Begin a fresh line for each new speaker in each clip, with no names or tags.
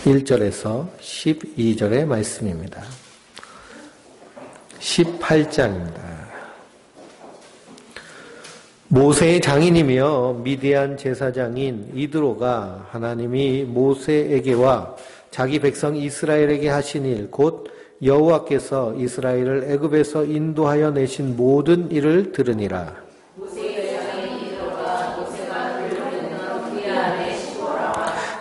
1절에서 12절의 말씀입니다. 18장입니다. 모세의 장인이며 미디안 제사장인 이드로가 하나님이 모세에게와 자기 백성 이스라엘에게 하신 일, 곧 여호와께서 이스라엘을 애굽에서 인도하여 내신 모든 일을 들으니라.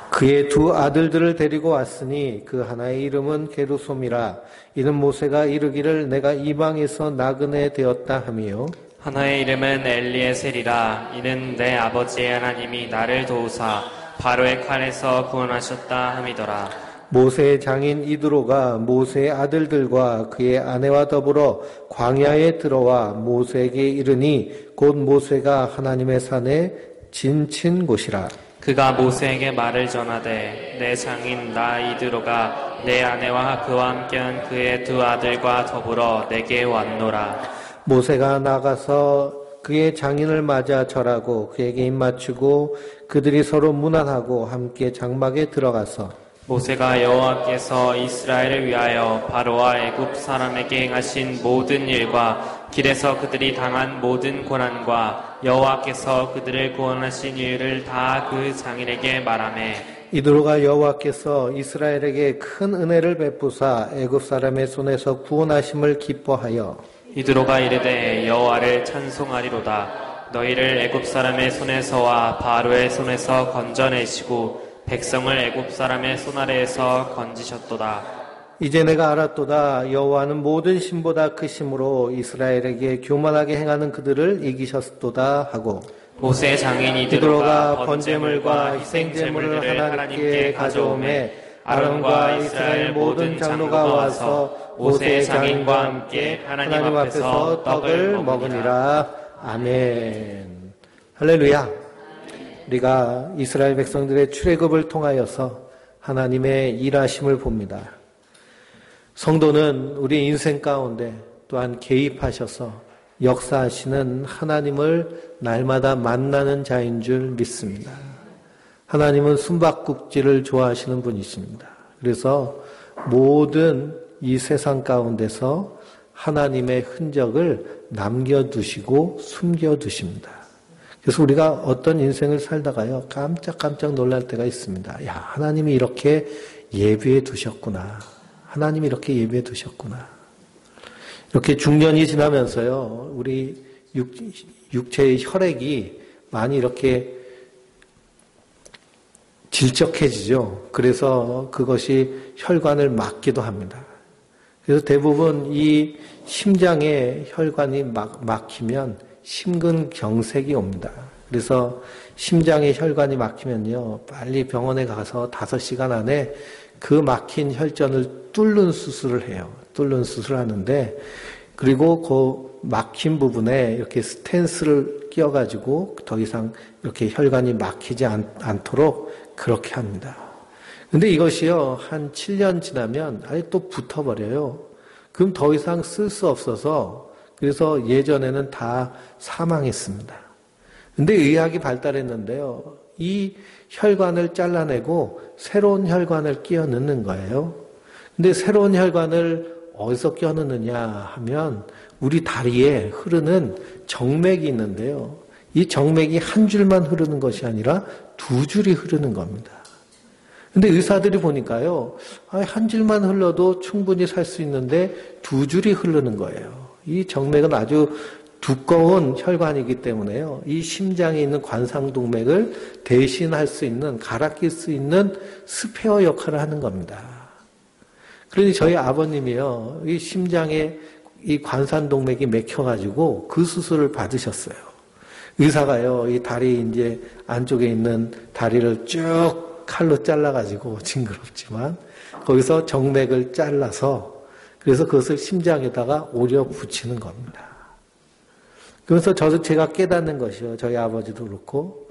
그의 두 아들들을 데리고 왔으니 그 하나의 이름은 게르솜이라. 이는 모세가 이르기를 내가 이방에서 나그네 되었다 하며,
하나의 이름은 엘리에셀이라. 이는 내 아버지의 하나님이 나를 도우사 바로의 칼에서 구원하셨다 함이더라.
모세의 장인 이드로가 모세의 아들들과 그의 아내와 더불어 광야에 들어와 모세에게 이르니 곧 모세가 하나님의 산에 진친 곳이라.
그가 모세에게 말을 전하되 내 장인 나 이드로가 내 아내와 그와 함께한 그의 두 아들과 더불어 내게 왔노라.
모세가 나가서 그의 장인을 맞아 절하고 그에게 입맞추고 그들이 서로 문안하고 함께 장막에 들어가서
모세가 여호와께서 이스라엘을 위하여 바로와 애굽 사람에게 행하신 모든 일과 길에서 그들이 당한 모든 고난과 여호와께서 그들을 구원하신 일을 다 그 장인에게 말하매,
이드로가 여호와께서 이스라엘에게 큰 은혜를 베푸사 애굽 사람의 손에서 구원하심을 기뻐하여
이드로가 이르되 여호와를 찬송하리로다. 너희를 애굽 사람의 손에서와 바로의 손에서 건져내시고 백성을 애굽 사람의 손 아래에서 건지셨도다.
이제 내가 알았도다. 여호와는 모든 신보다 크심으로 이스라엘에게 교만하게 행하는 그들을 이기셨도다 하고,
모세의 장인 이드로가 번제물과 희생제물을 하나님께 가져오매 아론과 이스라엘 모든 장로가 와서 모세의 장인과 함께 하나님 앞에서 떡을 먹으니라.
아멘. 할렐루야. 우리가 이스라엘 백성들의 출애굽을 통하여서 하나님의 일하심을 봅니다. 성도는 우리 인생 가운데 또한 개입하셔서 역사하시는 하나님을 날마다 만나는 자인 줄 믿습니다. 하나님은 숨바꼭질을 좋아하시는 분이십니다. 그래서 모든 이 세상 가운데서 하나님의 흔적을 남겨두시고 숨겨두십니다. 그래서 우리가 어떤 인생을 살다가요, 깜짝깜짝 놀랄 때가 있습니다. 야, 하나님이 이렇게 예비해 두셨구나. 하나님이 이렇게 예비해 두셨구나. 이렇게 중년이 지나면서요, 우리 육체의 혈액이 많이 이렇게 질적해지죠. 그래서 그것이 혈관을 막기도 합니다. 그래서 대부분 이 심장의 혈관이 막히면 심근경색이 옵니다. 그래서 심장의 혈관이 막히면요, 빨리 병원에 가서 5시간 안에 그 막힌 혈전을 뚫는 수술을 해요. 뚫는 수술을 하는데, 그리고 그 막힌 부분에 이렇게 스텐스를 끼워가지고 더 이상 이렇게 혈관이 막히지 않도록 그렇게 합니다. 근데 이것이요, 한 7년 지나면 아예 또 붙어버려요. 그럼 더 이상 쓸 수 없어서, 그래서 예전에는 다 사망했습니다. 근데 의학이 발달했는데요, 이 혈관을 잘라내고 새로운 혈관을 끼워 넣는 거예요. 근데 새로운 혈관을 어디서 끼워 넣느냐 하면 우리 다리에 흐르는 정맥이 있는데요, 이 정맥이 한 줄만 흐르는 것이 아니라 2줄이 흐르는 겁니다. 근데 의사들이 보니까요, 한 줄만 흘러도 충분히 살 수 있는데 2줄이 흐르는 거예요. 이 정맥은 아주 두꺼운 혈관이기 때문에요, 이 심장에 있는 관상동맥을 대신할 수 있는, 갈아 낄 수 있는 스페어 역할을 하는 겁니다. 그러니 저희 아버님이요, 이 심장에 이 관상동맥이 맥혀가지고 그 수술을 받으셨어요. 의사가요, 이 다리 이제 안쪽에 있는 다리를 쭉 칼로 잘라가지고, 징그럽지만 거기서 정맥을 잘라서, 그래서 그것을 심장에다가 오려 붙이는 겁니다. 그래서 제가 깨닫는 것이요, 저희 아버지도 그렇고,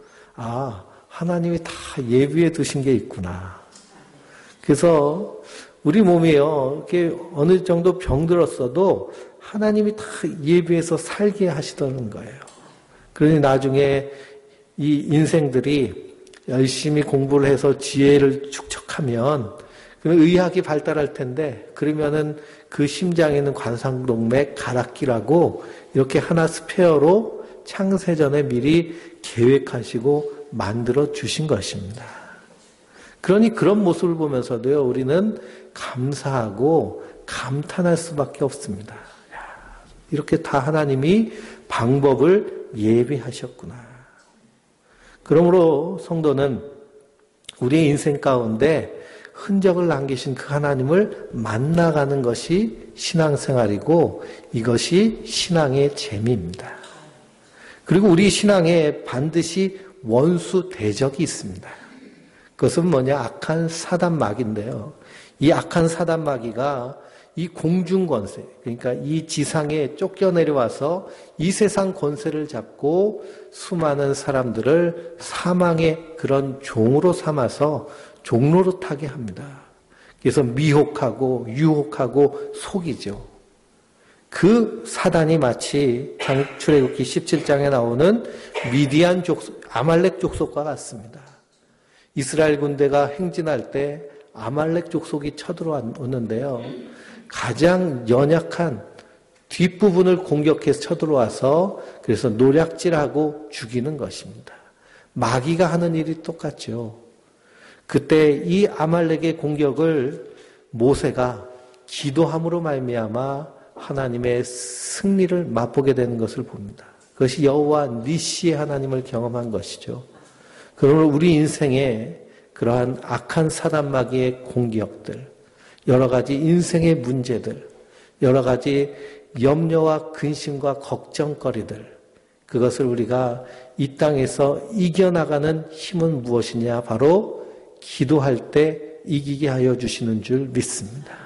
하나님이 다 예비해 두신 게 있구나. 그래서 우리 몸이요, 이렇게 어느 정도 병들었어도 하나님이 다 예비해서 살게 하시더는 거예요. 그러니 나중에 이 인생들이 열심히 공부를 해서 지혜를 축적하면 그러면 의학이 발달할 텐데 그러면은 그 심장에 있는 관상동맥 가락기라고 이렇게 하나 스페어로 창세전에 미리 계획하시고 만들어 주신 것입니다. 그러니 그런 모습을 보면서도요, 우리는 감사하고 감탄할 수밖에 없습니다. 이렇게 다 하나님이 방법을 예비하셨구나. 그러므로 성도는 우리의 인생 가운데 흔적을 남기신 그 하나님을 만나가는 것이 신앙생활이고 이것이 신앙의 재미입니다. 그리고 우리 신앙에 반드시 원수 대적이 있습니다. 그것은 뭐냐? 악한 사단마귀인데요. 이 악한 사단마귀가 이 공중권세, 그러니까 이 지상에 쫓겨내려와서 이 세상 권세를 잡고 수많은 사람들을 사망의 그런 종으로 삼아서 종로로 타게 합니다. 그래서 미혹하고 유혹하고 속이죠. 그 사단이 마치 출애굽기 17장에 나오는 미디안 족속, 아말렉 족속과 같습니다. 이스라엘 군대가 행진할 때 아말렉 족속이 쳐들어오는데요. 가장 연약한 뒷부분을 공격해서 쳐들어와서 그래서 노략질하고 죽이는 것입니다. 마귀가 하는 일이 똑같죠. 그때 이 아말렉의 공격을 모세가 기도함으로 말미암아 하나님의 승리를 맛보게 되는 것을 봅니다. 그것이 여호와 니시의 하나님을 경험한 것이죠. 그러므로 우리 인생에 그러한 악한 사단마귀의 공격들, 여러 가지 인생의 문제들, 여러 가지 염려와 근심과 걱정거리들, 그것을 우리가 이 땅에서 이겨나가는 힘은 무엇이냐? 바로 기도할 때 이기게 하여 주시는 줄 믿습니다.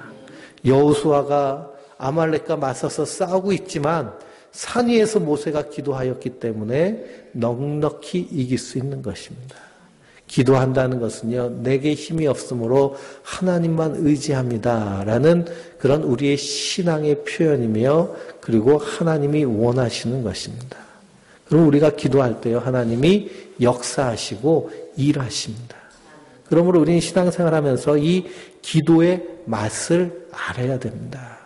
여호수아가 아말렉과 맞서서 싸우고 있지만 산 위에서 모세가 기도하였기 때문에 넉넉히 이길 수 있는 것입니다. 기도한다는 것은요, 내게 힘이 없으므로 하나님만 의지합니다라는 그런 우리의 신앙의 표현이며 그리고 하나님이 원하시는 것입니다. 그럼 우리가 기도할 때요, 하나님이 역사하시고 일하십니다. 그러므로 우리는 신앙생활하면서 이 기도의 맛을 알아야 됩니다.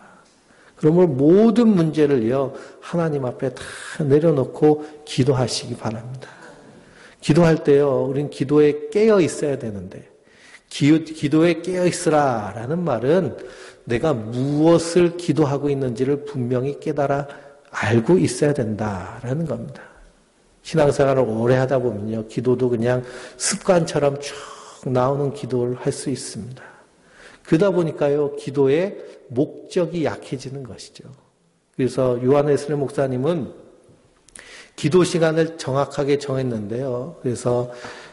그러므로 모든 문제를요, 하나님 앞에 다 내려놓고 기도하시기 바랍니다. 기도할 때요, 우린 기도에 깨어 있어야 되는데, 기도에 깨어 있으라 라는 말은 내가 무엇을 기도하고 있는지를 분명히 깨달아 알고 있어야 된다라는 겁니다. 신앙생활을 오래 하다 보면요, 기도도 그냥 습관처럼 쭉 나오는 기도를 할 수 있습니다. 그러다 보니까요, 기도의 목적이 약해지는 것이죠. 그래서 요한웨슬리 목사님은 기도 시간을 정확하게 정했는데요. 그래서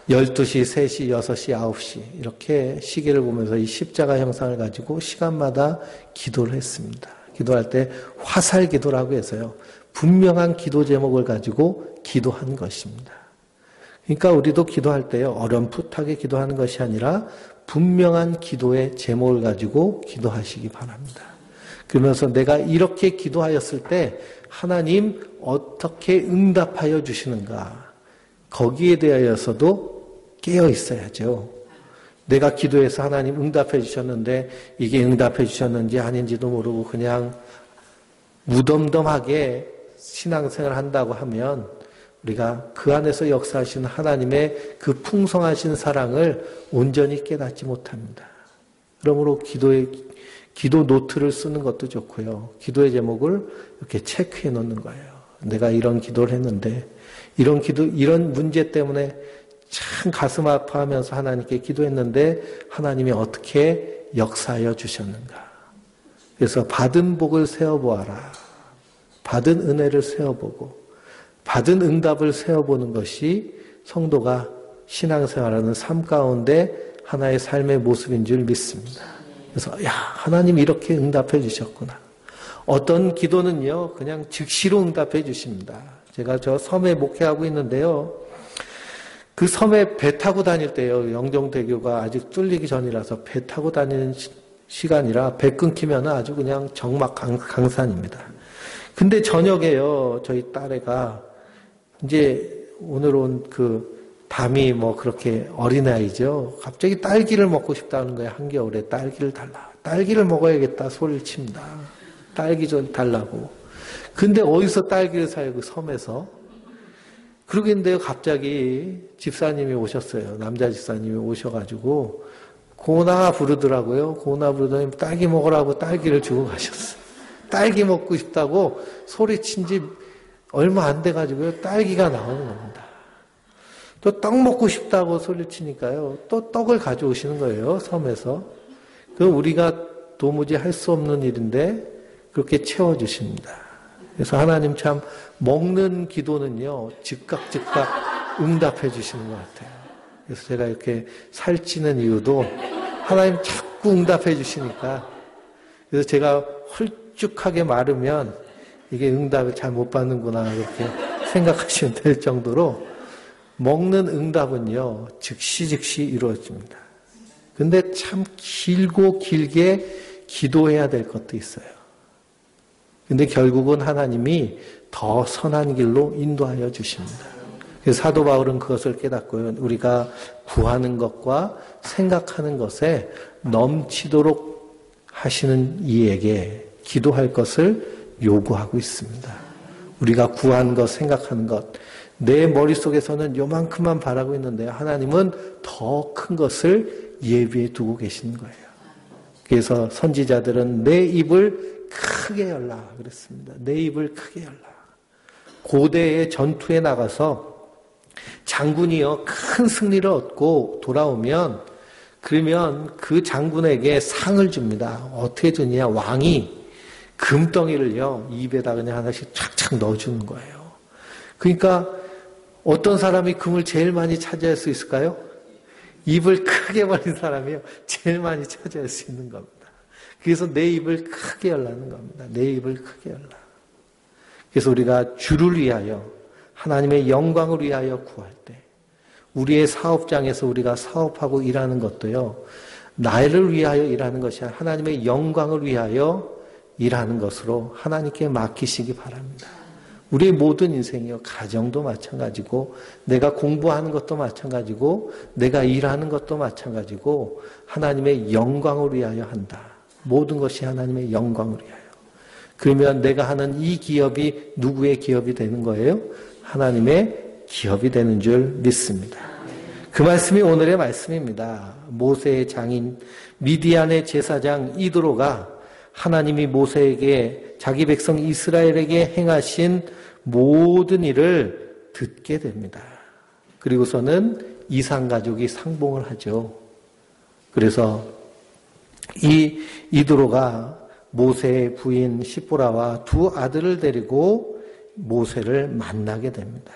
12시, 3시, 6시, 9시 이렇게 시계를 보면서 이 십자가 형상을 가지고 시간마다 기도를 했습니다. 기도할 때 화살 기도라고 해서요. 분명한 기도 제목을 가지고 기도한 것입니다. 그러니까 우리도 기도할 때요. 어렴풋하게 기도하는 것이 아니라 분명한 기도의 제목을 가지고 기도하시기 바랍니다. 그러면서 내가 이렇게 기도하였을 때 하나님 어떻게 응답하여 주시는가, 거기에 대하여서도 깨어 있어야죠. 내가 기도해서 하나님 응답해 주셨는데 이게 응답해 주셨는지 아닌지도 모르고 그냥 무덤덤하게 신앙생활을 한다고 하면 우리가 그 안에서 역사하시는 하나님의 그 풍성하신 사랑을 온전히 깨닫지 못합니다. 그러므로 기도 노트를 쓰는 것도 좋고요. 기도의 제목을 이렇게 체크해 놓는 거예요. 내가 이런 기도를 했는데, 이런 문제 때문에 참 가슴 아파하면서 하나님께 기도했는데, 하나님이 어떻게 역사하여 주셨는가. 그래서 받은 복을 세어보아라. 받은 은혜를 세어보고, 받은 응답을 세어보는 것이 성도가 신앙생활하는 삶 가운데 하나의 삶의 모습인 줄 믿습니다. 그래서 하나님 이렇게 응답해 주셨구나. 어떤 기도는요, 그냥 즉시로 응답해 주십니다. 제가 저 섬에 목회하고 있는데요. 그 섬에 배 타고 다닐 때요, 영종대교가 아직 뚫리기 전이라서 배 타고 다니는 시간이라 배 끊기면 아주 그냥 정막 강산입니다. 근데 저녁에요, 저희 딸애가 이제 오늘 온 그 담이 뭐 그렇게 어린아이죠. 갑자기 딸기를 먹고 싶다는 거예요. 한겨울에 딸기를 달라. 딸기를 먹어야겠다 소리를 칩니다. 딸기 좀 달라고. 근데 어디서 딸기를 사요? 그 섬에서. 그러겠는데요. 갑자기 집사님이 오셨어요. 남자 집사님이 오셔가지고 고나 부르더라고요. 고나 부르더니 딸기 먹으라고 딸기를 주고 가셨어요. 딸기 먹고 싶다고 소리친 지 얼마 안 돼가지고요. 딸기가 나오는 겁니다. 또 떡 먹고 싶다고 소리치니까요. 또 떡을 가져오시는 거예요. 섬에서. 그럼 우리가 도무지 할 수 없는 일인데 그렇게 채워주십니다. 그래서 하나님 참 먹는 기도는요. 즉각 응답해 주시는 것 같아요. 그래서 제가 이렇게 살찌는 이유도 하나님 자꾸 응답해 주시니까 그래서 제가 홀쭉하게 마르면 이게 응답을 잘 못 받는구나 그렇게 생각하시면 될 정도로 먹는 응답은요. 즉시 이루어집니다. 근데 참 길고 길게 기도해야 될 것도 있어요. 근데 결국은 하나님이 더 선한 길로 인도하여 주십니다. 그래서 사도 바울은 그것을 깨닫고요. 우리가 구하는 것과 생각하는 것에 넘치도록 하시는 이에게 기도할 것을 요구하고 있습니다. 우리가 구한 것, 생각하는 것, 내 머릿속에서는 요만큼만 바라고 있는데요. 하나님은 더 큰 것을 예비해 두고 계시는 거예요. 그래서 선지자들은 내 입을 크게 열라 그랬습니다. 내 입을 크게 열라. 고대의 전투에 나가서 장군이요 큰 승리를 얻고 돌아오면 그러면 그 장군에게 상을 줍니다. 어떻게 주느냐? 왕이 금덩이를요 입에다 그냥 하나씩 착착 넣어주는 거예요. 그러니까 어떤 사람이 금을 제일 많이 차지할 수 있을까요? 입을 크게 벌린 사람이요 제일 많이 차지할 수 있는 겁니다. 그래서 내 입을 크게 열라는 겁니다. 내 입을 크게 열라. 그래서 우리가 주를 위하여 하나님의 영광을 위하여 구할 때 우리의 사업장에서 우리가 사업하고 일하는 것도요. 나를 위하여 일하는 것이 아니라 하나님의 영광을 위하여 일하는 것으로 하나님께 맡기시기 바랍니다. 우리의 모든 인생이요. 가정도 마찬가지고 내가 공부하는 것도 마찬가지고 내가 일하는 것도 마찬가지고 하나님의 영광을 위하여 한다. 모든 것이 하나님의 영광을 위하여. 그러면 내가 하는 이 기업이 누구의 기업이 되는 거예요? 하나님의 기업이 되는 줄 믿습니다. 그 말씀이 오늘의 말씀입니다. 모세의 장인 미디안의 제사장 이드로가 하나님이 모세에게 자기 백성 이스라엘에게 행하신 모든 일을 듣게 됩니다. 그리고서는 이상 가족이 상봉을 하죠. 그래서 이 이드로가 모세의 부인 시보라와 두 아들을 데리고 모세를 만나게 됩니다.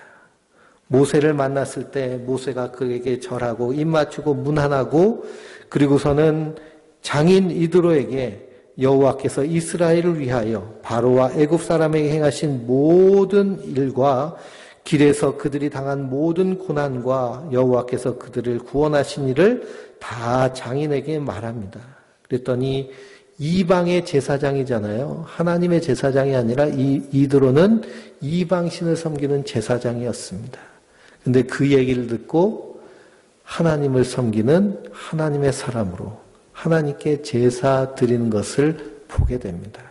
모세를 만났을 때 모세가 그에게 절하고 입 맞추고 문안하고 그리고서는 장인 이드로에게 여호와께서 이스라엘을 위하여 바로와 애굽 사람에게 행하신 모든 일과 길에서 그들이 당한 모든 고난과 여호와께서 그들을 구원하신 일을 다 장인에게 말합니다. 그랬더니 이방의 제사장이잖아요. 하나님의 제사장이 아니라 이드로는 이방신을 섬기는 제사장이었습니다. 근데 그 얘기를 듣고 하나님을 섬기는 하나님의 사람으로 하나님께 제사 드리는 것을 보게 됩니다.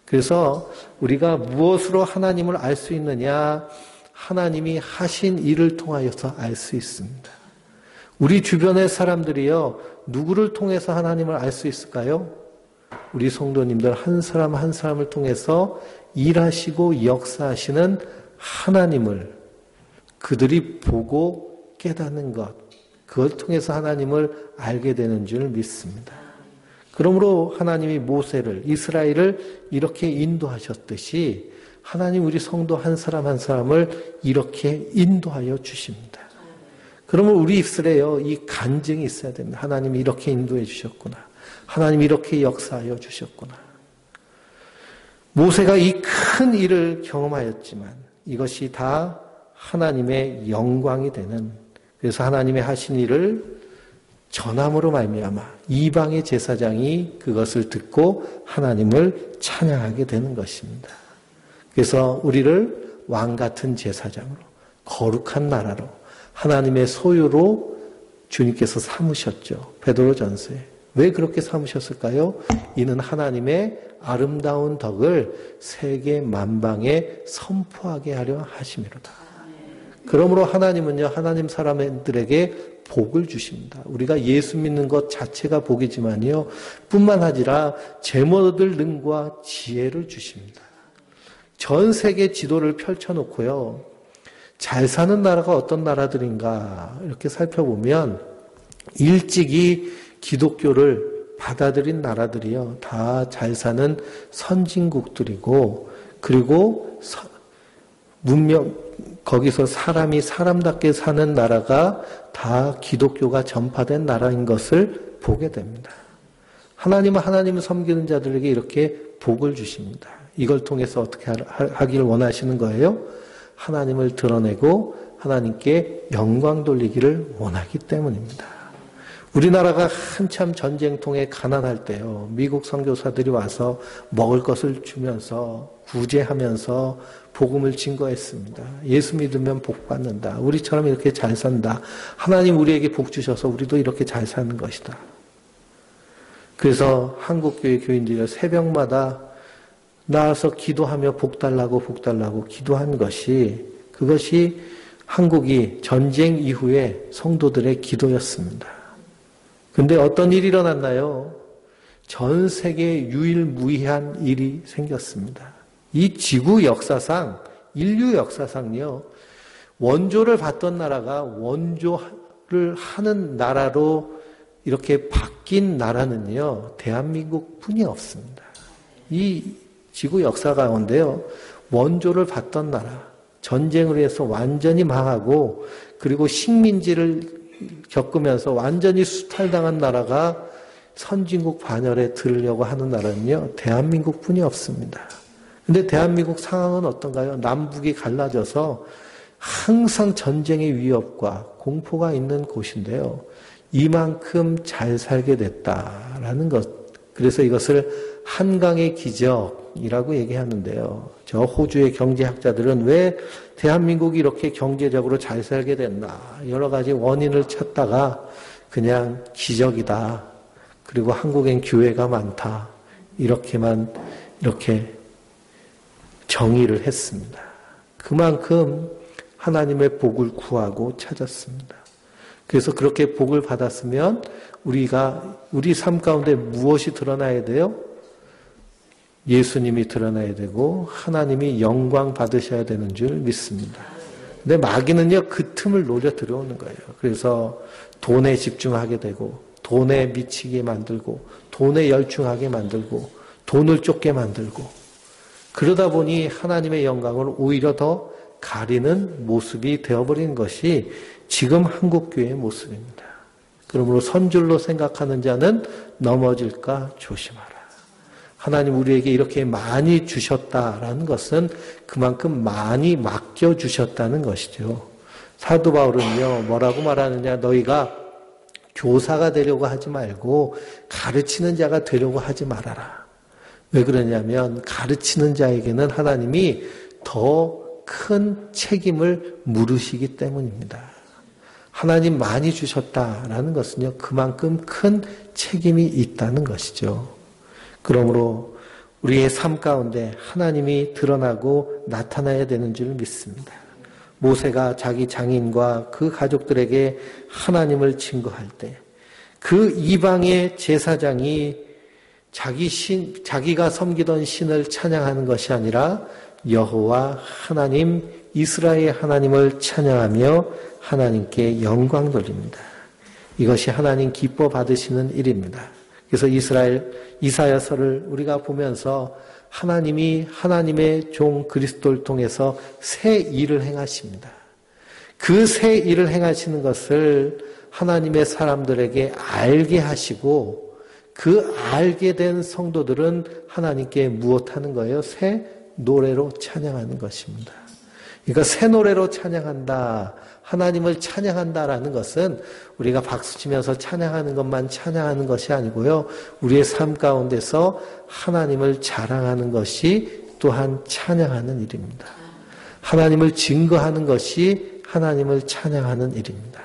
그래서 우리가 무엇으로 하나님을 알 수 있느냐? 하나님이 하신 일을 통하여서 알 수 있습니다. 우리 주변의 사람들이요, 누구를 통해서 하나님을 알 수 있을까요? 우리 성도님들 한 사람 한 사람을 통해서 일하시고 역사하시는 하나님을 그들이 보고 깨닫는 것, 그걸 통해서 하나님을 알게 되는 줄 믿습니다. 그러므로 하나님이 모세를, 이스라엘을 이렇게 인도하셨듯이 하나님 우리 성도 한 사람 한 사람을 이렇게 인도하여 주십니다. 그러면 우리 입술에요, 이 간증이 있어야 됩니다. 하나님이 이렇게 인도해 주셨구나. 하나님이 이렇게 역사하여 주셨구나. 모세가 이 큰 일을 경험하였지만 이것이 다 하나님의 영광이 되는, 그래서 하나님의 하신 일을 전함으로 말미암아 이방의 제사장이 그것을 듣고 하나님을 찬양하게 되는 것입니다. 그래서 우리를 왕 같은 제사장으로, 거룩한 나라로, 하나님의 소유로 주님께서 삼으셨죠. 베드로전서에. 왜 그렇게 삼으셨을까요? 이는 하나님의 아름다운 덕을 세계 만방에 선포하게 하려 하심이로다. 그러므로 하나님은요, 하나님 사람들에게 복을 주십니다. 우리가 예수 믿는 것 자체가 복이지만요, 뿐만 아니라 재물을 능과 지혜를 주십니다. 전 세계 지도를 펼쳐놓고요, 잘 사는 나라가 어떤 나라들인가 이렇게 살펴보면 일찍이 기독교를 받아들인 나라들이요, 다 잘 사는 선진국들이고, 그리고 거기서 사람이 사람답게 사는 나라가 다 기독교가 전파된 나라인 것을 보게 됩니다. 하나님은 하나님을 섬기는 자들에게 이렇게 복을 주십니다. 이걸 통해서 어떻게 하기를 원하시는 거예요? 하나님을 드러내고 하나님께 영광 돌리기를 원하기 때문입니다. 우리나라가 한참 전쟁통에 가난할 때요, 미국 선교사들이 와서 먹을 것을 주면서 구제하면서 복음을 증거했습니다. 예수 믿으면 복 받는다. 우리처럼 이렇게 잘 산다. 하나님 우리에게 복 주셔서 우리도 이렇게 잘 사는 것이다. 그래서 한국교회 교인들이 새벽마다 나와서 기도하며 복 달라고 기도한 것이, 그것이 한국이 전쟁 이후에 성도들의 기도였습니다. 근데 어떤 일이 일어났나요? 전 세계 유일무이한 일이 생겼습니다. 이 지구 역사상, 인류 역사상요, 원조를 받던 나라가 원조를 하는 나라로 이렇게 바뀐 나라는요, 대한민국 뿐이 없습니다. 이 지구 역사 가운데요, 원조를 받던 나라, 전쟁을 해서 완전히 망하고, 그리고 식민지를 겪으면서 완전히 수탈당한 나라가 선진국 반열에 들으려고 하는 나라는요, 대한민국 뿐이 없습니다. 근데 대한민국 상황은 어떤가요? 남북이 갈라져서 항상 전쟁의 위협과 공포가 있는 곳인데요, 이만큼 잘 살게 됐다라는 것. 그래서 이것을 한강의 기적이라고 얘기하는데요. 저 호주의 경제학자들은 왜 대한민국이 이렇게 경제적으로 잘 살게 됐나, 여러 가지 원인을 찾다가 그냥 기적이다. 그리고 한국엔 교회가 많다. 이렇게만 이렇게 정의를 했습니다. 그만큼 하나님의 복을 구하고 찾았습니다. 그래서 그렇게 복을 받았으면 우리 삶 가운데 무엇이 드러나야 돼요? 예수님이 드러나야 되고 하나님이 영광 받으셔야 되는 줄 믿습니다. 근데 마귀는요, 그 틈을 노려 들어오는 거예요. 그래서 돈에 집중하게 되고, 돈에 미치게 만들고, 돈에 열중하게 만들고, 돈을 쫓게 만들고, 그러다 보니 하나님의 영광을 오히려 더 가리는 모습이 되어버린 것이 지금 한국교회의 모습입니다. 그러므로 선줄로 생각하는 자는 넘어질까 조심하라. 하나님 우리에게 이렇게 많이 주셨다라는 것은 그만큼 많이 맡겨주셨다는 것이죠. 사도 바울은요, 뭐라고 말하느냐, 너희가 교사가 되려고 하지 말고 가르치는 자가 되려고 하지 말아라. 왜 그러냐면 가르치는 자에게는 하나님이 더 큰 책임을 물으시기 때문입니다. 하나님 많이 주셨다라는 것은요, 그만큼 큰 책임이 있다는 것이죠. 그러므로 우리의 삶 가운데 하나님이 드러나고 나타나야 되는 줄 믿습니다. 모세가 자기 장인과 그 가족들에게 하나님을 증거할 때, 그 이방의 제사장이 자기가 섬기던 신을 찬양하는 것이 아니라 여호와 하나님, 이스라엘 하나님을 찬양하며 하나님께 영광 돌립니다. 이것이 하나님 기뻐 받으시는 일입니다. 그래서 이사야서를 우리가 보면서 하나님이 하나님의 종 그리스도를 통해서 새 일을 행하십니다. 그 새 일을 행하시는 것을 하나님의 사람들에게 알게 하시고, 그 알게 된 성도들은 하나님께 무엇하는 거예요? 새 노래로 찬양하는 것입니다. 그러니까 새 노래로 찬양한다, 하나님을 찬양한다라는 것은 우리가 박수치면서 찬양하는 것만 찬양하는 것이 아니고요, 우리의 삶 가운데서 하나님을 자랑하는 것이 또한 찬양하는 일입니다. 하나님을 증거하는 것이 하나님을 찬양하는 일입니다.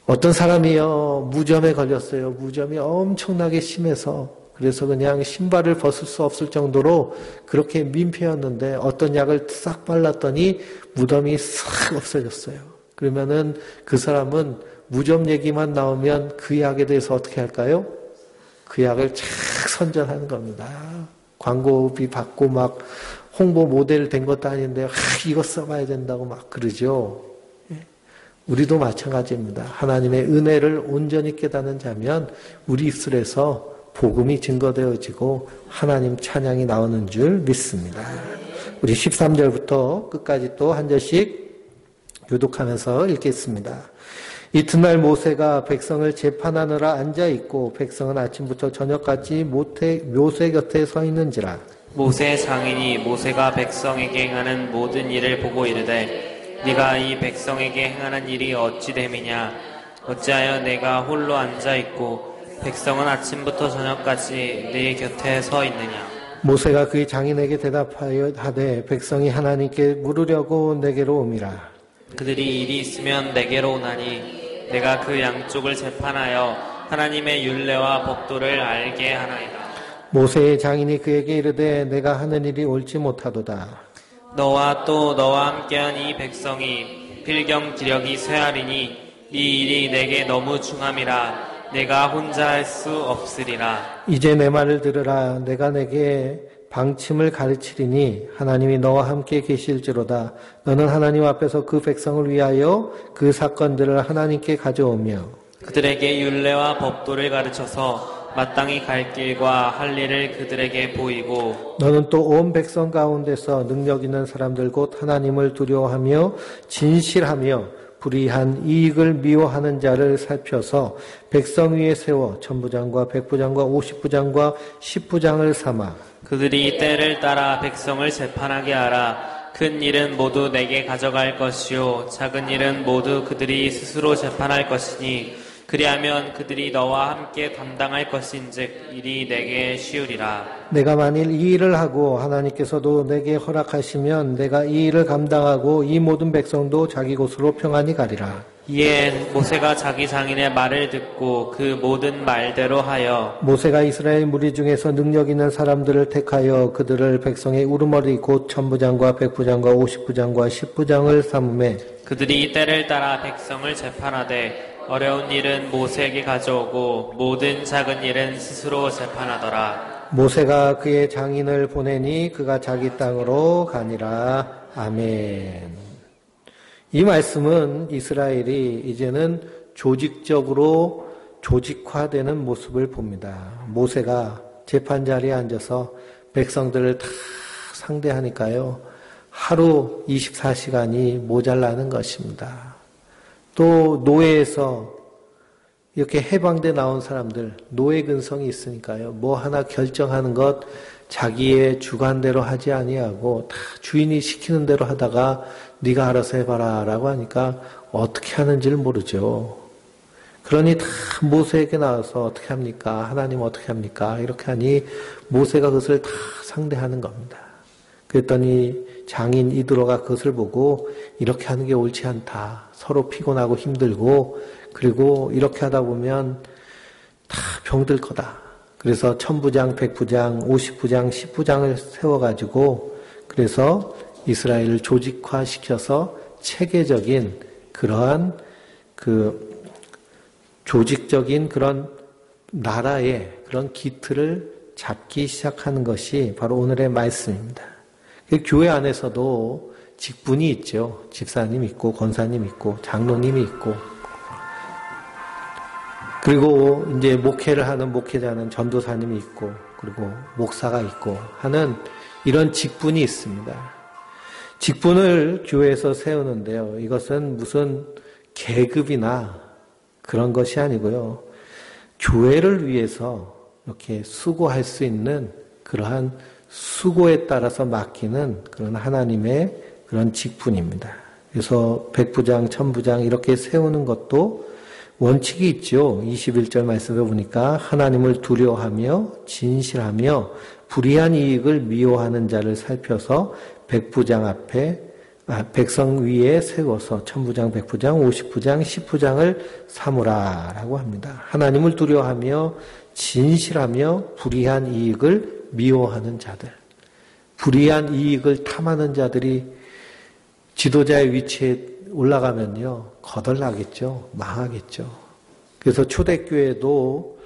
어떤 사람이요, 무좀에 걸렸어요. 무좀이 엄청나게 심해서 그래서 그냥 신발을 벗을 수 없을 정도로 그렇게 민폐였는데 어떤 약을 싹 발랐더니 무덤이 싹 없어졌어요. 그러면은 그 사람은 무좀 얘기만 나오면 그 약에 대해서 어떻게 할까요? 그 약을 착 선전하는 겁니다. 광고비 받고 막 홍보 모델 된 것도 아닌데 이거 써봐야 된다고 막 그러죠. 우리도 마찬가지입니다. 하나님의 은혜를 온전히 깨닫는 자면 우리 입술에서 복음이 증거되어지고 하나님 찬양이 나오는 줄 믿습니다. 우리 13절부터 끝까지 또 한 절씩 교독하면서 읽겠습니다. 이튿날 모세가 백성을 재판하느라 앉아있고 백성은 아침부터 저녁까지 묘세 곁에 서 있는지라.
모세 장인이 모세가 백성에게 행하는 모든 일을 보고 이르되 네가 이 백성에게 행하는 일이 어찌 됨이냐 어찌하여 내가 홀로 앉아있고 백성은 아침부터 저녁까지 네 곁에 서 있느냐.
모세가 그의 장인에게 대답하여 하되 백성이 하나님께 물으려고 내게로 오미라.
그들이 일이 있으면 내게로 오나니 내가 그 양쪽을 재판하여 하나님의 율례와 법도를 알게 하나이다.
모세의 장인이 그에게 이르되 내가 하는 일이 옳지 못하도다.
너와 또 너와 함께한 이 백성이 필경 기력이 쇠하리니 이 일이 내게 너무 중함이라 내가 혼자 할 수 없으리라.
이제 내 말을 들으라. 내가 내게 방침을 가르치리니 하나님이 너와 함께 계실지로다. 너는 하나님 앞에서 그 백성을 위하여 그 사건들을 하나님께 가져오며
그들에게 율례와 법도를 가르쳐서 마땅히 갈 길과 할 일을 그들에게 보이고
너는 또 온 백성 가운데서 능력 있는 사람들 곧 하나님을 두려워하며 진실하며 불의한 이익을 미워하는 자를 살펴서 백성 위에 세워 천부장과 백부장과 50부장과 10부장을 삼아
그들이 때를 따라 백성을 재판하게 하라. 큰 일은 모두 내게 가져갈 것이요 작은 일은 모두 그들이 스스로 재판할 것이니 그리하면 그들이 너와 함께 담당할 것인즉 일이 내게 쉬우리라.
내가 만일 이 일을 하고 하나님께서도 내게 허락하시면 내가 이 일을 감당하고 이 모든 백성도 자기 곳으로 평안히 가리라.
이에 모세가 자기 장인의 말을 듣고 그 모든 말대로 하여
모세가 이스라엘 무리 중에서 능력 있는 사람들을 택하여 그들을 백성의 우두머리 곧 천부장과 백부장과 50부장과 10부장을 삼음에
그들이 때를 따라 백성을 재판하되 어려운 일은 모세에게 가져오고 모든 작은 일은 스스로 재판하더라.
모세가 그의 장인을 보내니 그가 자기 땅으로 가니라. 아멘. 이 말씀은 이스라엘이 이제는 조직적으로 조직화되는 모습을 봅니다. 모세가 재판 자리에 앉아서 백성들을 다 상대하니까요. 하루 24시간이 모자라는 것입니다. 또 노예에서 이렇게 해방돼 나온 사람들, 노예 근성이 있으니까요. 뭐 하나 결정하는 것 자기의 주관대로 하지 아니하고 다 주인이 시키는 대로 하다가 네가 알아서 해봐라 라고 하니까 어떻게 하는지를 모르죠. 그러니 다 모세에게 나와서 어떻게 합니까? 하나님 어떻게 합니까? 이렇게 하니 모세가 그것을 다 상대하는 겁니다. 그랬더니 장인 이드로가 그것을 보고 이렇게 하는 게 옳지 않다. 서로 피곤하고 힘들고 그리고 이렇게 하다 보면 다 병들 거다. 그래서 천부장, 백부장, 50부장, 10부장을 세워가지고 그래서 이스라엘을 조직화시켜서 체계적인 그러한 조직적인 그런 나라의 그런 기틀을 잡기 시작하는 것이 바로 오늘의 말씀입니다. 교회 안에서도 직분이 있죠. 집사님 있고 권사님 있고 장로님이 있고 그리고 이제 목회를 하는 목회자는 전도사님이 있고 그리고 목사가 있고 하는 이런 직분이 있습니다. 직분을 교회에서 세우는데요. 이것은 무슨 계급이나 그런 것이 아니고요. 교회를 위해서 이렇게 수고할 수 있는 그러한 수고에 따라서 맡기는 그런 하나님의 그런 직분입니다. 그래서 백부장, 천부장 이렇게 세우는 것도 원칙이 있죠. 21절 말씀에 보니까 하나님을 두려워하며 진실하며 불의한 이익을 미워하는 자를 살펴서 백부장 앞에 백성 위에 세워서 천부장, 백부장, 50부장, 10부장을 삼으라라고 합니다. 하나님을 두려워하며 진실하며 불의한 이익을 미워하는 자들, 불의한 이익을 탐하는 자들이 지도자의 위치에 올라가면요, 거덜나겠죠, 망하겠죠. 그래서 초대교회도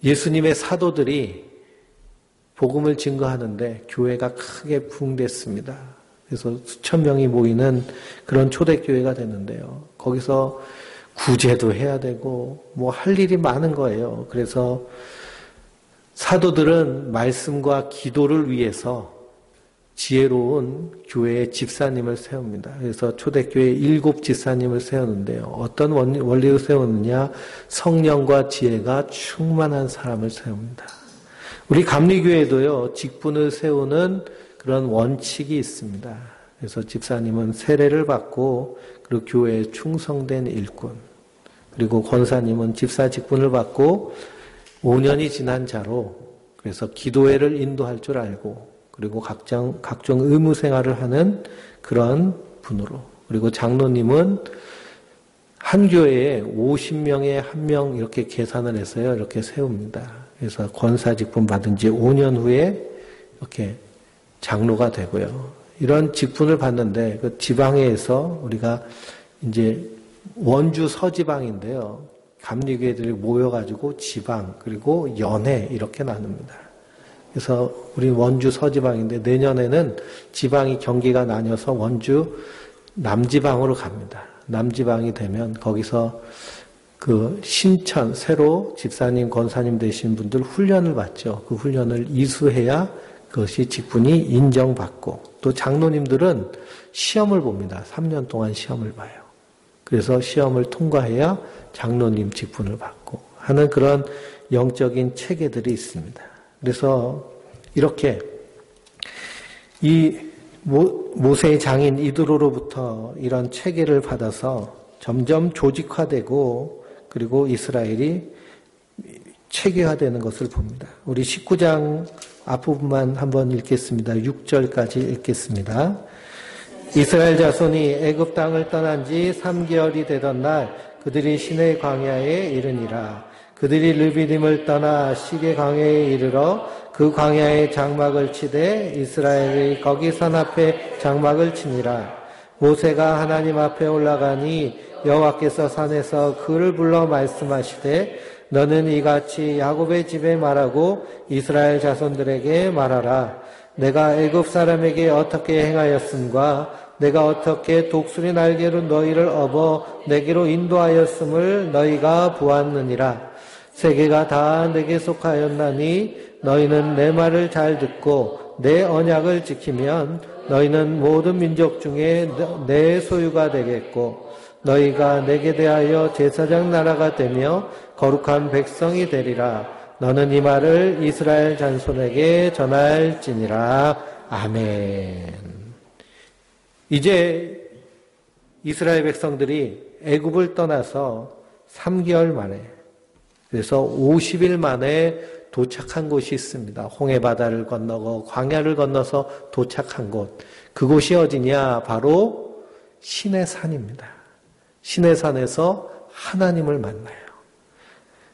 예수님의 사도들이 복음을 증거하는데 교회가 크게 부흥됐습니다. 그래서 수천 명이 모이는 그런 초대교회가 됐는데요. 거기서 구제도 해야 되고 뭐 할 일이 많은 거예요. 그래서 사도들은 말씀과 기도를 위해서 지혜로운 교회의 집사님을 세웁니다. 그래서 초대교회 7 집사님을 세우는데요. 어떤 원리로 세우느냐? 성령과 지혜가 충만한 사람을 세웁니다. 우리 감리교회도요, 직분을 세우는 그런 원칙이 있습니다. 그래서 집사님은 세례를 받고 그리고 교회에 충성된 일꾼, 그리고 권사님은 집사 직분을 받고 5년이 지난 자로, 그래서 기도회를 인도할 줄 알고, 그리고 각종 의무 생활을 하는 그런 분으로, 그리고 장로님은 한 교회에 50명에 1명 이렇게 계산을 해서요, 이렇게 세웁니다. 그래서 권사 직분 받은 지 5년 후에 이렇게 장로가 되고요. 이런 직분을 받는데 그 지방에서 우리가 이제 원주 서지방인데요. 감리교회들이 모여가지고 지방 그리고 연회 이렇게 나눕니다. 그래서 우리 원주 서지방인데 내년에는 지방이 경기가 나뉘어서 원주 남지방으로 갑니다. 남지방이 되면 거기서 그 신천 새로 집사님 권사님 되신 분들 훈련을 받죠. 그 훈련을 이수해야 그것이 직분이 인정받고, 또 장로님들은 시험을 봅니다. 3년 동안 시험을 봐요. 그래서 시험을 통과해야 장로님 직분을 받고 하는 그런 영적인 체계들이 있습니다. 그래서 이렇게 이 모세의 장인 이드로로부터 이런 체계를 받아서 점점 조직화되고 그리고 이스라엘이 체계화되는 것을 봅니다. 우리 19장 앞부분만 한번 읽겠습니다. 6절까지 읽겠습니다. 이스라엘 자손이 애굽 땅을 떠난 지 3개월이 되던 날 그들이 시내 광야에 이르니라. 그들이 르비딤을 떠나 시게 광야에 이르러 그 광야에 장막을 치되 이스라엘이 거기 산 앞에 장막을 치니라. 모세가 하나님 앞에 올라가니 여호와께서 산에서 그를 불러 말씀하시되 너는 이같이 야곱의 집에 말하고 이스라엘 자손들에게 말하라. 내가 애굽 사람에게 어떻게 행하였음과 내가 어떻게 독수리 날개로 너희를 업어 내게로 인도하였음을 너희가 보았느니라. 세계가 다 내게 속하였나니 너희는 내 말을 잘 듣고 내 언약을 지키면 너희는 모든 민족 중에 내 소유가 되겠고 너희가 내게 대하여 제사장 나라가 되며 거룩한 백성이 되리라. 너는 이 말을 이스라엘 잔손에게 전할지니라. 아멘. 이제 이스라엘 백성들이 애굽을 떠나서 3개월 만에, 그래서 50일 만에 도착한 곳이 있습니다. 홍해바다를 건너고 광야를 건너서 도착한 곳. 그곳이 어디냐? 바로 시내산입니다. 시내산에서 하나님을 만나요.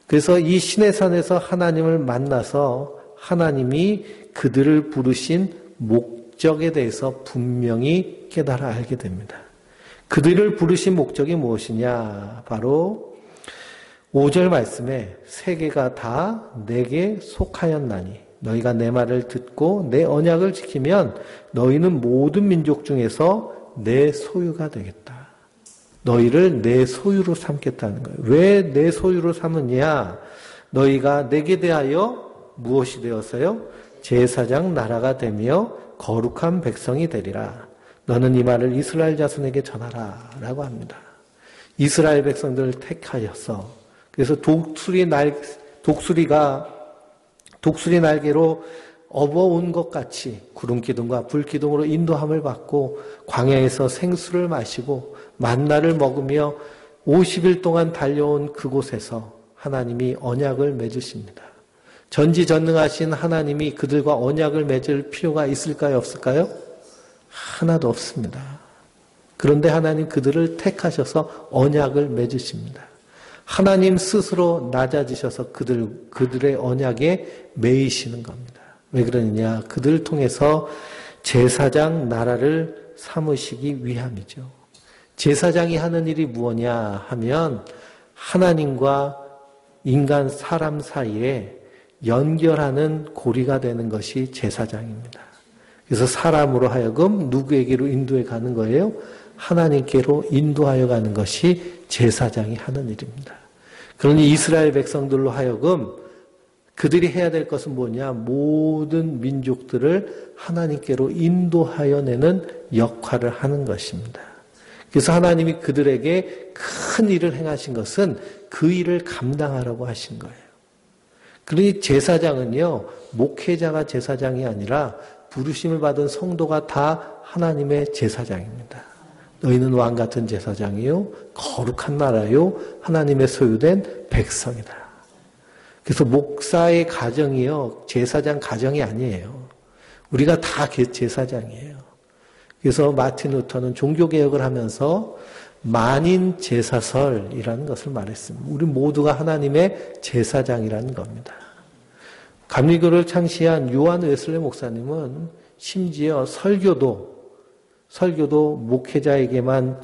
그래서 이 시내산에서 하나님을 만나서 하나님이 그들을 부르신 목적에 대해서 분명히 깨달아 알게 됩니다. 그들을 부르신 목적이 무엇이냐? 바로 5절 말씀에 세계가 다 내게 속하였나니 너희가 내 말을 듣고 내 언약을 지키면 너희는 모든 민족 중에서 내 소유가 되겠다. 너희를 내 소유로 삼겠다는 거예요. 왜 내 소유로 삼느냐? 너희가 내게 대하여 무엇이 되었어요? 제사장 나라가 되며 거룩한 백성이 되리라. 너는 이 말을 이스라엘 자손에게 전하라 라고 합니다. 이스라엘 백성들을 택하여서, 그래서 독수리 날개로 업어온 것 같이 구름기둥과 불기둥으로 인도함을 받고 광야에서 생수를 마시고 만나를 먹으며 50일 동안 달려온 그곳에서 하나님이 언약을 맺으십니다. 전지전능하신 하나님이 그들과 언약을 맺을 필요가 있을까요? 없을까요? 하나도 없습니다. 그런데 하나님 그들을 택하셔서 언약을 맺으십니다. 하나님 스스로 낮아지셔서 그들의 언약에 매이시는 겁니다. 왜 그러느냐? 그들을 통해서 제사장 나라를 삼으시기 위함이죠. 제사장이 하는 일이 무엇이냐 하면 하나님과 인간 사람 사이에 연결하는 고리가 되는 것이 제사장입니다. 그래서 사람으로 하여금 누구에게로 인도해 가는 거예요? 하나님께로 인도하여 가는 것이 제사장이 하는 일입니다. 그러니 이스라엘 백성들로 하여금 그들이 해야 될 것은 뭐냐? 모든 민족들을 하나님께로 인도하여 내는 역할을 하는 것입니다. 그래서 하나님이 그들에게 큰 일을 행하신 것은 그 일을 감당하라고 하신 거예요. 그러니 제사장은요, 목회자가 제사장이 아니라 부르심을 받은 성도가 다 하나님의 제사장입니다. 너희는 왕 같은 제사장이요, 거룩한 나라요, 하나님의 소유된 백성이다. 그래서 목사의 가정이요, 제사장 가정이 아니에요. 우리가 다 제사장이에요. 그래서 마틴 루터는 종교개혁을 하면서 만인 제사설이라는 것을 말했습니다. 우리 모두가 하나님의 제사장이라는 겁니다. 감리교를 창시한 요한 웨슬리 목사님은 심지어 설교도 목회자에게만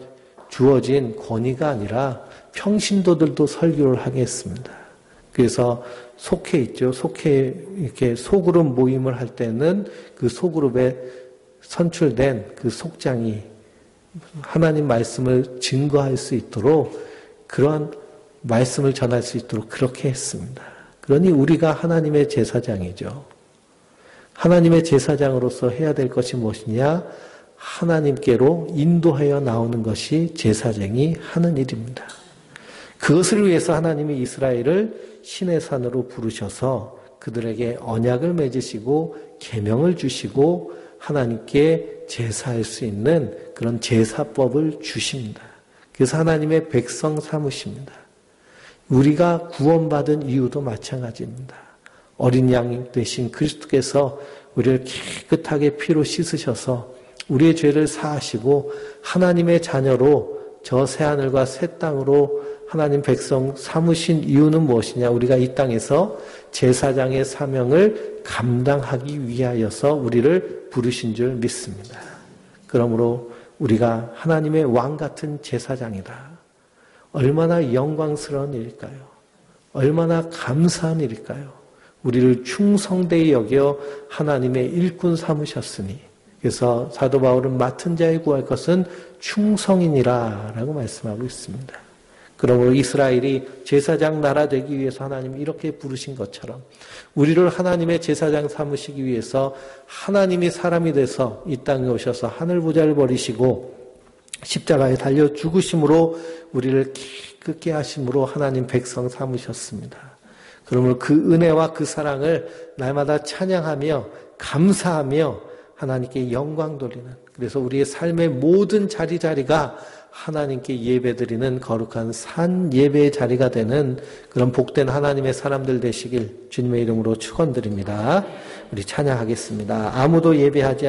주어진 권위가 아니라 평신도들도 설교를 하게 했습니다. 그래서 속해 있죠. 이렇게 소그룹 모임을 할 때는 그 소그룹에 선출된 그 속장이 하나님 말씀을 증거할 수 있도록 그런 말씀을 전할 수 있도록 그렇게 했습니다. 그러니 우리가 하나님의 제사장이죠. 하나님의 제사장으로서 해야 될 것이 무엇이냐? 하나님께로 인도하여 나오는 것이 제사장이 하는 일입니다. 그것을 위해서 하나님이 이스라엘을 신의 산으로 부르셔서 그들에게 언약을 맺으시고 계명을 주시고 하나님께 제사할 수 있는 그런 제사법을 주십니다. 그래서 하나님의 백성 삼으십니다. 우리가 구원받은 이유도 마찬가지입니다. 어린 양 되신 그리스도께서 우리를 깨끗하게 피로 씻으셔서 우리의 죄를 사하시고 하나님의 자녀로 저 새하늘과 새 땅으로 하나님 백성 삼으신 이유는 무엇이냐? 우리가 이 땅에서 제사장의 사명을 감당하기 위하여서 우리를 부르신 줄 믿습니다. 그러므로 우리가 하나님의 왕 같은 제사장이다. 얼마나 영광스러운 일일까요? 얼마나 감사한 일일까요? 우리를 충성되이 여겨 하나님의 일꾼 삼으셨으니 그래서 사도 바울은 맡은 자에 구할 것은 충성이니라 라고 말씀하고 있습니다. 그러므로 이스라엘이 제사장 나라 되기 위해서 하나님이 이렇게 부르신 것처럼 우리를 하나님의 제사장 삼으시기 위해서 하나님이 사람이 돼서 이 땅에 오셔서 하늘보좌를 버리시고 십자가에 달려 죽으심으로 우리를 깨끗게 하심으로 하나님 백성 삼으셨습니다. 그러므로 그 은혜와 그 사랑을 날마다 찬양하며 감사하며 하나님께 영광 돌리는, 그래서 우리의 삶의 모든 자리자리가 하나님께 예배드리는 거룩한 산 예배의 자리가 되는 그런 복된 하나님의 사람들 되시길 주님의 이름으로 축원드립니다. 우리 찬양하겠습니다. 아무도 예배하지